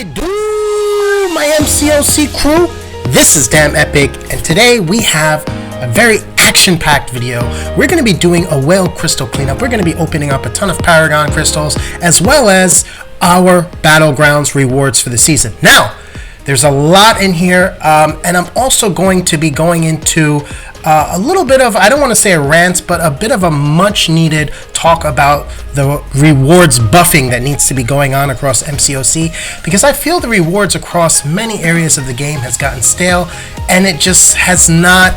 What it do, my MCOC crew? This is DamnEpic, and today we have a very action-packed video. We're going to be doing a whale crystal cleanup. We're going to be opening up a ton of Paragon crystals, as well as our Battlegrounds rewards for the season. Now, there's a lot in here, and I'm also going to be going into a little bit of, I don't want to say a rant, but a bit of a much needed talk about the rewards buffing that needs to be going on across MCOC, because I feel the rewards across many areas of the game has gotten stale, and it just has not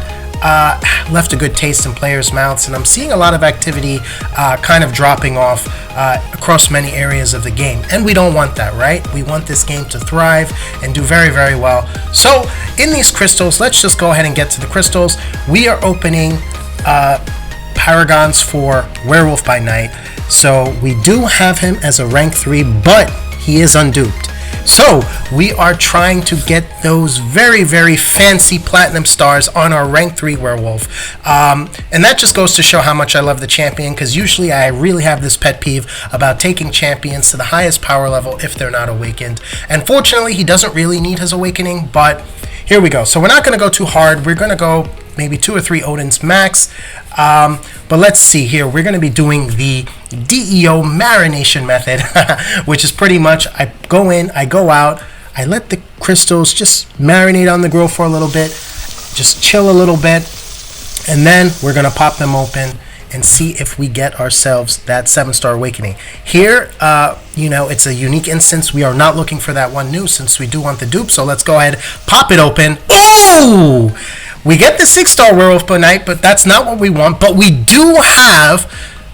left a good taste in players' mouths, and I'm seeing a lot of activity kind of dropping off across many areas of the game, and we don't want that, right? We want this game to thrive and do very, very well. So in these crystals, let's just go ahead and get to the crystals. We are opening Paragons for Werewolf by Night, so we do have him as a rank 3, but he is unduped. So we are trying to get those very, very fancy platinum stars on our rank 3 werewolf, and that just goes to show how much I love the champion, because usually I really have this pet peeve about taking champions to the highest power level if they're not awakened, and fortunately he doesn't really need his awakening, but here we go. So we're not going to go too hard. We're going to go maybe 2 or 3 Odins max, but let's see here. We're going to be doing the DEO marination method, which is pretty much I go in, I go out, I let the crystals just marinate on the grill for a little bit, just chill a little bit, and then we're going to pop them open and see if we get ourselves that 7-star awakening. Here, you know, it's a unique instance. We are not looking for that one new, since we do want the dupe, so let's go ahead, pop it open. Oh! We get the 6-star werewolf by night, but that's not what we want. But we do have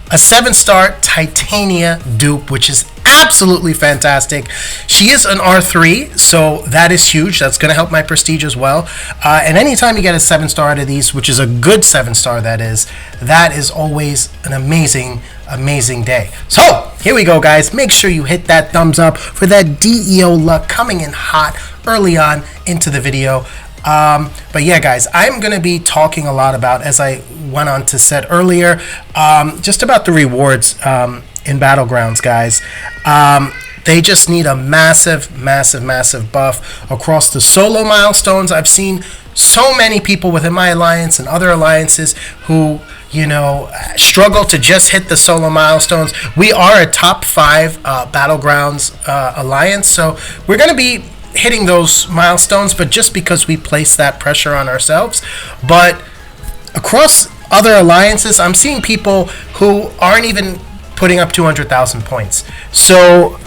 a 7-star Titania dupe, which is absolutely fantastic. She is an R3, so that is huge. That's going to help my prestige as well. And anytime you get a 7-star out of these, which is a good 7-star, that is always an amazing, amazing day. So here we go, guys. Make sure you hit that thumbs up for that DEO luck coming in hot early on into the video. But yeah, guys, I'm going to be talking a lot about, as I went on to said earlier, just about the rewards in Battlegrounds, guys. They just need a massive, massive, massive buff across the solo milestones. I've seen so many people within my alliance and other alliances who, you know, struggle to just hit the solo milestones. We are a top 5 Battlegrounds alliance, so we're going to be hitting those milestones, but just because we place that pressure on ourselves. But across other alliances, I'm seeing people who aren't even putting up 200,000 points. So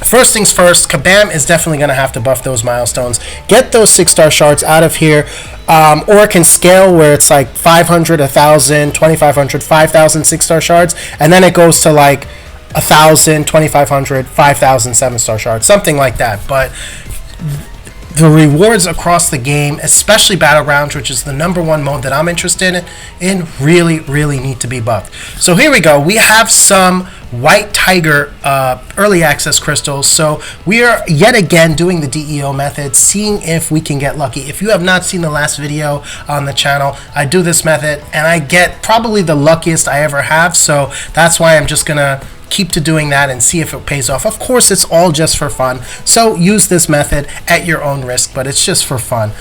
first things first, Kabam is definitely going to have to buff those milestones, get those 6-star shards out of here, or it can scale where it's like 500, 1,000, 2,500, 5,000 6-star shards, and then it goes to like 1,000, 2,500, 5,000 7-star shards, something like that. But the rewards across the game, especially Battlegrounds, which is the #1 mode that I'm interested in, really, really need to be buffed. So here we go. We have some White Tiger early access crystals. So we are yet again doing the DEO method, seeing if we can get lucky. If you have not seen the last video on the channel, I do this method and I get probably the luckiest I ever have. So that's why I'm just gonna keep to doing that and see if it pays off. Of course, it's all just for fun, so use this method at your own risk, but it's just for fun.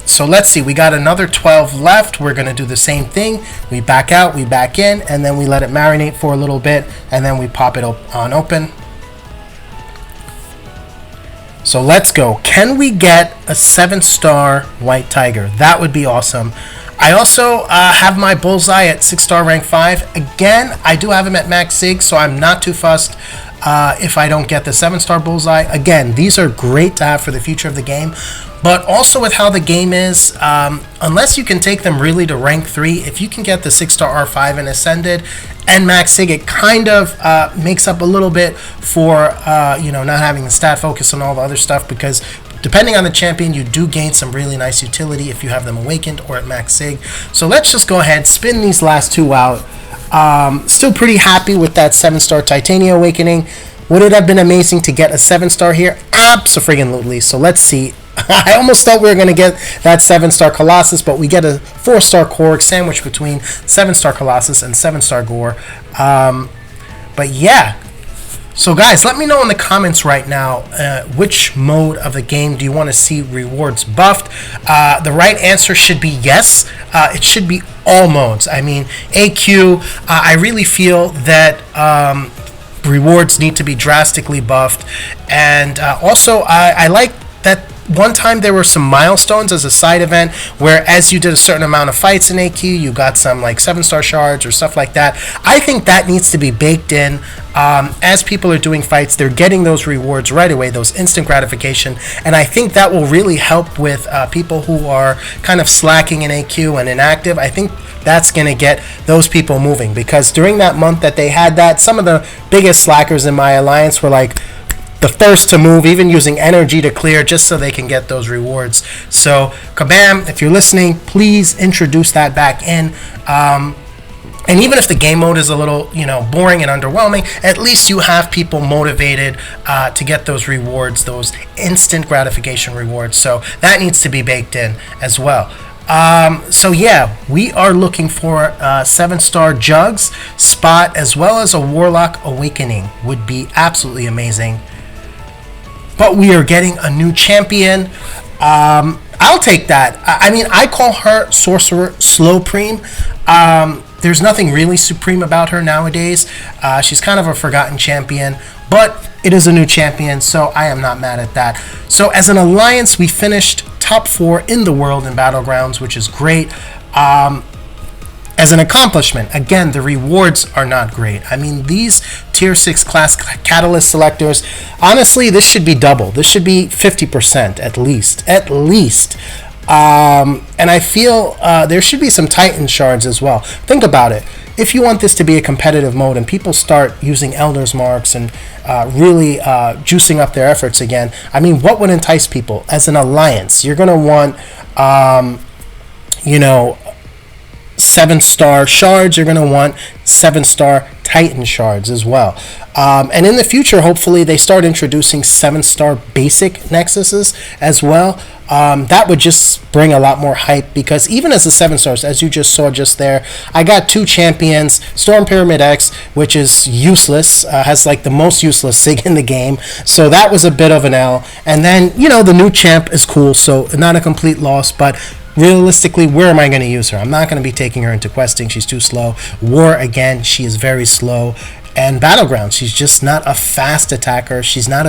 So let's see, we got another 12 left. We're going to do the same thing. We back out, we back in, and then we let it marinate for a little bit, and then we pop it on open. So let's go. Can we get a 7-star White Tiger? That would be awesome. I also have my bullseye at 6-star rank 5. Again, I do have him at max sig, so I'm not too fussed if I don't get the 7-star bullseye. Again, these are great to have for the future of the game, but also with how the game is, unless you can take them really to rank 3, if you can get the 6-star R5 and Ascended and max sig, it kind of makes up a little bit for you know, not having the stat focus and all the other stuff, because depending on the champion, you do gain some really nice utility if you have them awakened or at max sig. So let's just go ahead, spin these last 2 out. Still pretty happy with that 7-star Titania awakening. Would it have been amazing to get a 7-star here? Abso-friggin-lutely. So let's see. I almost thought we were going to get that 7-star Colossus, but we get a 4-star Korg sandwich between 7-star Colossus and 7-star Gore. But yeah, So guys, let me know in the comments right now which mode of the game do you want to see rewards buffed. The right answer should be yes. It should be all modes. I mean, AQ, I really feel that rewards need to be drastically buffed. And also, I like that one time there were some milestones as a side event where as you did a certain amount of fights in AQ, you got some like 7-star shards or stuff like that. I think that needs to be baked in. As people are doing fights, they're getting those rewards right away, those instant gratification, and I think that will really help with people who are kind of slacking in AQ and inactive. I think that's going to get those people moving, because during that month that they had that, some of the biggest slackers in my alliance were like the first to move, even using energy to clear just so they can get those rewards. So Kabam, if you're listening, please introduce that back in. And even if the game mode is a little, boring and underwhelming, at least you have people motivated to get those rewards, those instant gratification rewards. So that needs to be baked in as well. So yeah, we are looking for 7-star Jugs, Spot, as well as a Warlock Awakening would be absolutely amazing. But we are getting a new champion. I'll take that. I mean, I call her Sorcerer Slow Preem. There's nothing really supreme about her nowadays. She's kind of a forgotten champion, but it is a new champion, so I am not mad at that. So as an alliance, we finished top 4 in the world in Battlegrounds, which is great. As an accomplishment, again, the rewards are not great. I mean, these tier 6 class catalyst selectors, honestly, this should be double. This should be 50% at least. And I feel there should be some Titan shards as well. Think about it. If you want this to be a competitive mode and people start using Elder's Marks and really juicing up their efforts again, I mean, what would entice people? As an alliance, you're going to want, 7-star shards. You're going to want 7-star Titan shards as well. And in the future, hopefully, they start introducing 7-star basic nexuses as well. That would just bring a lot more hype, because even as the 7-stars, as you just saw just there, I got 2 champions. Storm Pyramid X, which is useless, has like the most useless sig in the game. So that was a bit of an L. And then, the new champ is cool, so not a complete loss, but realistically, where am I going to use her? I'm not going to be taking her into questing. She's too slow. War, again, she is very slow. And Battlegrounds, she's just not a fast attacker. She's not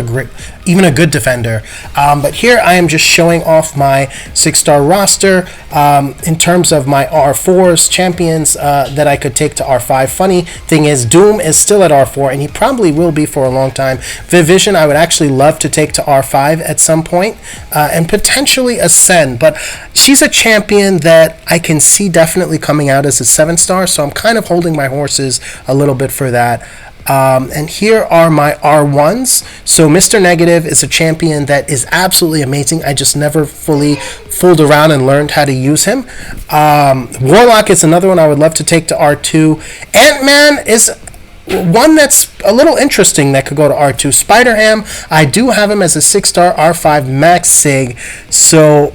even a good defender. But here I am just showing off my 6-star roster in terms of my R4s, champions that I could take to R5. Funny thing is, Doom is still at R4, and he probably will be for a long time. Vivision, I would actually love to take to R5 at some point, and potentially Ascend. But she's a champion that I can see definitely coming out as a 7-star, so I'm kind of holding my horses a little bit for that. And here are my R1s. So Mr. Negative is a champion that is absolutely amazing. I just never fully fooled around and learned how to use him. Warlock is another one I would love to take to R2. Ant-Man is one that's a little interesting that could go to R2. Spider-Ham, I do have him as a 6-star R5 max sig, so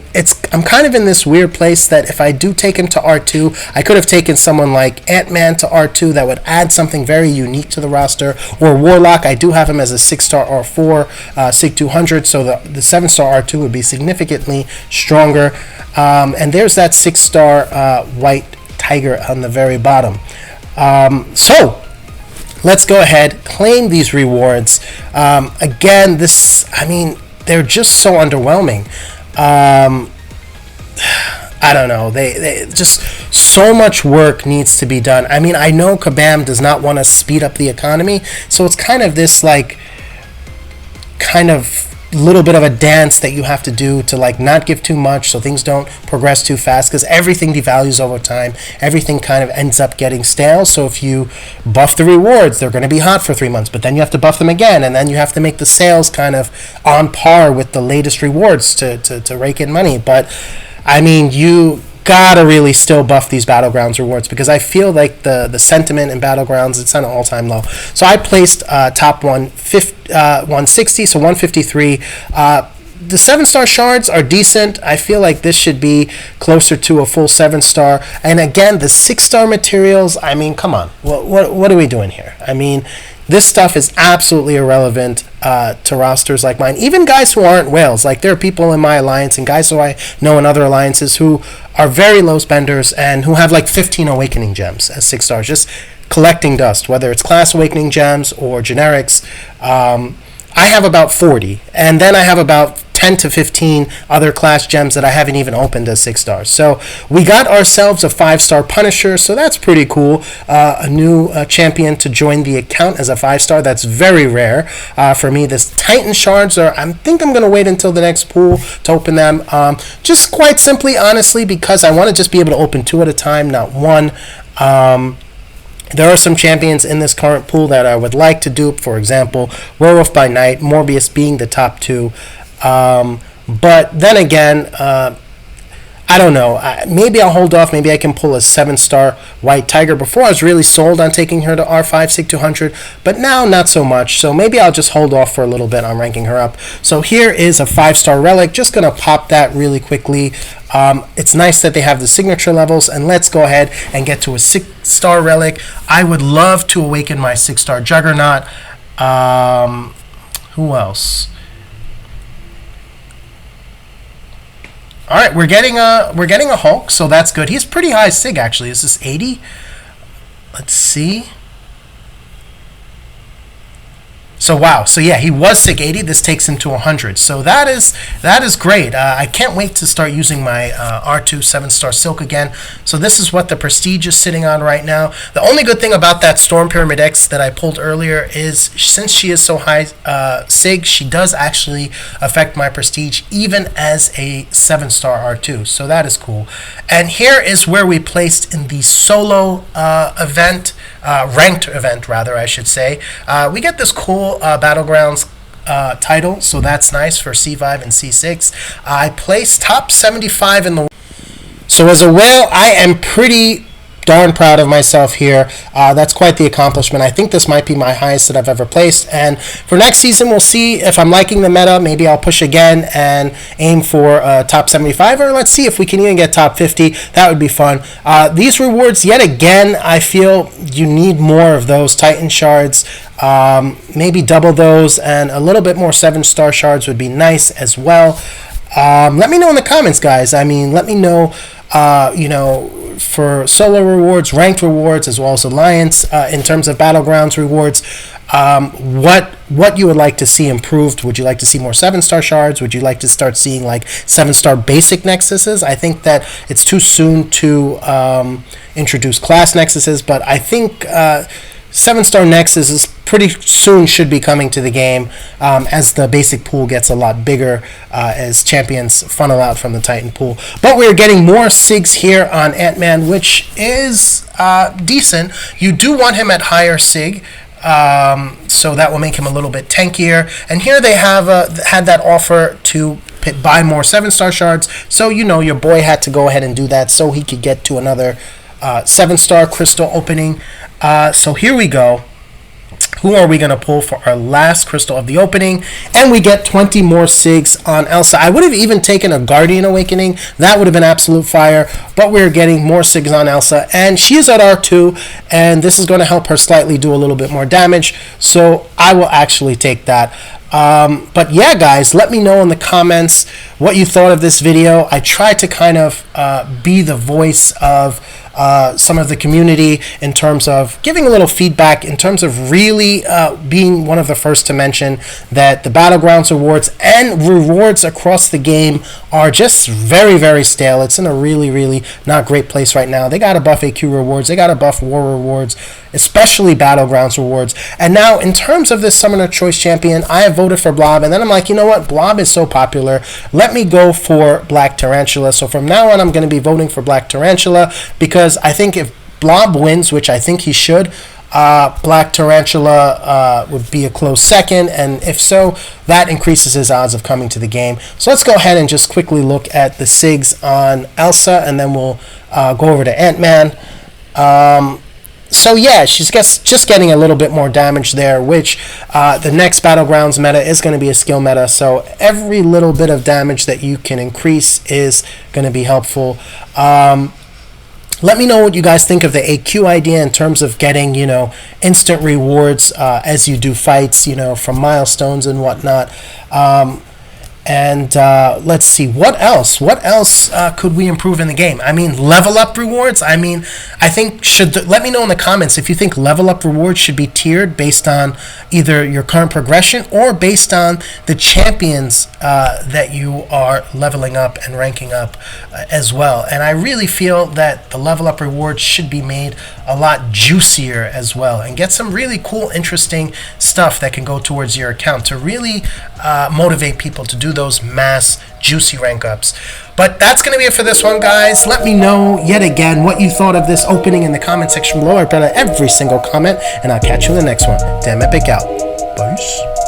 I'm kind of in this weird place that if I do take him to R2, I could have taken someone like Ant-Man to R2 that would add something very unique to the roster, or Warlock, I do have him as a 6-star R4 sig 200, so the 7-star R2 would be significantly stronger. And there's that 6-star White Tiger on the very bottom. So let's go ahead, claim these rewards. Again, they're just so underwhelming. I don't know. They just, so much work needs to be done. I mean, I know Kabam does not want to speed up the economy, so it's kind of this little bit of a dance that you have to do to not give too much so things don't progress too fast, because everything devalues over time. Everything kind of ends up getting stale. So if you buff the rewards, they're going to be hot for 3 months, but then you have to buff them again, and then you have to make the sales kind of on par with the latest rewards to rake in money. But I mean, you gotta really still buff these Battlegrounds rewards, because I feel like the sentiment in Battlegrounds, it's at an all-time low. So I placed top 160, so 153. The 7-star shards are decent. I feel like this should be closer to a full 7-star. And again, the 6-star materials, I mean, come on. What are we doing here? I mean, this stuff is absolutely irrelevant to rosters like mine. Even guys who aren't whales. Like, there are people in my alliance and guys who I know in other alliances who are very low spenders and who have like 15 awakening gems as 6 stars, just collecting dust, whether it's class awakening gems or generics. I have about 40, and then I have about 10 to 15 other class gems that I haven't even opened as 6 stars. So we got ourselves a 5-star Punisher, so that's pretty cool. A new champion to join the account as a 5-star. That's very rare for me. This Titan Shards I think I'm going to wait until the next pool to open them. Just quite simply, honestly, because I want to just be able to open 2 at a time, not 1. There are some champions in this current pool that I would like to dupe. For example, Werewolf by Night, Morbius being the top 2. But then again, I don't know. Maybe I'll hold off. Maybe I can pull a 7-star White Tiger. Before, I was really sold on taking her to R5 Sig 200, but now not so much. So maybe I'll just hold off for a little bit on ranking her up. So here is a 5-star Relic. Just going to pop that really quickly. It's nice that they have the signature levels, and let's go ahead and get to a 6-star Relic. I would love to awaken my 6-star Juggernaut. Who else? All right, we're getting a Hulk, so that's good. He's pretty high sig, actually. Is this 80? Let's see. So wow, so yeah, he was sig 80. This takes him to 100. So that is great. I can't wait to start using my R2 7-star Silk again. So this is what the Prestige is sitting on right now. The only good thing about that Storm Pyramid X that I pulled earlier is since she is so high sig, she does actually affect my Prestige even as a 7-star R2. So that is cool. And here is where we placed in the solo event, ranked event rather, I should say. We get this cool Battlegrounds title, so that's nice for C5 and C6. I placed top 75 in the. So as a whale, I am pretty darn proud of myself here. That's quite the accomplishment. I think this might be my highest that I've ever placed. And for next season, we'll see if I'm liking the meta. Maybe I'll push again and aim for top 75, or let's see if we can even get top 50. That would be fun. These rewards, yet again, I feel you need more of those Titan Shards. Maybe double those, and a little bit more 7-star shards would be nice as well. Let me know in the comments, guys. I mean, let me know, for solo rewards, ranked rewards, as well as alliance, in terms of Battlegrounds rewards, what you would like to see improved. Would you like to see more 7-star shards? Would you like to start seeing like 7-star basic nexuses? I think that it's too soon to introduce class nexuses, but I think 7-star Nexus is pretty soon should be coming to the game as the basic pool gets a lot bigger as champions funnel out from the Titan pool. But we're getting more SIGs here on Ant-Man, which is decent. You do want him at higher SIG, so that will make him a little bit tankier. And here they have had that offer to buy more 7-star shards, so your boy had to go ahead and do that so he could get to another 7-star crystal opening. So here we go. Who are we going to pull for our last crystal of the opening? And we get 20 more SIGs on Elsa. I would have even taken a Guardian Awakening. That would have been absolute fire. But we're getting more SIGs on Elsa. And she is at R2. And this is going to help her slightly do a little bit more damage. So I will actually take that. But yeah, guys, let me know in the comments what you thought of this video. I tried to kind of be the voice of some of the community in terms of giving a little feedback, in terms of really being one of the first to mention that the Battlegrounds rewards and rewards across the game are just very, very stale. It's in a really, really not great place right now. They got to buff AQ rewards. They got to buff war rewards, especially Battlegrounds rewards. And now in terms of this Summoner Choice Champion, I have voted for Blob, and then I'm like, you know what? Blob is so popular. Let me go for Black Tarantula. So from now on, I'm going to be voting for Black Tarantula because I think if Blob wins, which I think he should, Black Tarantula would be a close second, and if so, that increases his odds of coming to the game. So let's go ahead and just quickly look at the SIGs on Elsa, and then we'll go over to Ant-Man. So yeah, she's just getting a little bit more damage there, which the next Battlegrounds meta is going to be a skill meta, so every little bit of damage that you can increase is going to be helpful. Let me know what you guys think of the AQ idea in terms of getting, instant rewards as you do fights, from milestones and whatnot. And let's see, what else could we improve in the game? I mean, level up rewards. I mean, I think let me know in the comments if you think level up rewards should be tiered based on either your current progression or based on the champions that you are leveling up and ranking up as well. And I really feel that the level up rewards should be made a lot juicier as well, and get some really cool, interesting stuff that can go towards your account to really motivate people to do those mass juicy rank ups. But that's going to be it for this one, guys. Let me know yet again what you thought of this opening in the comment section below. I read every single comment, and I'll catch you in the next one. DamnEpic out. Peace.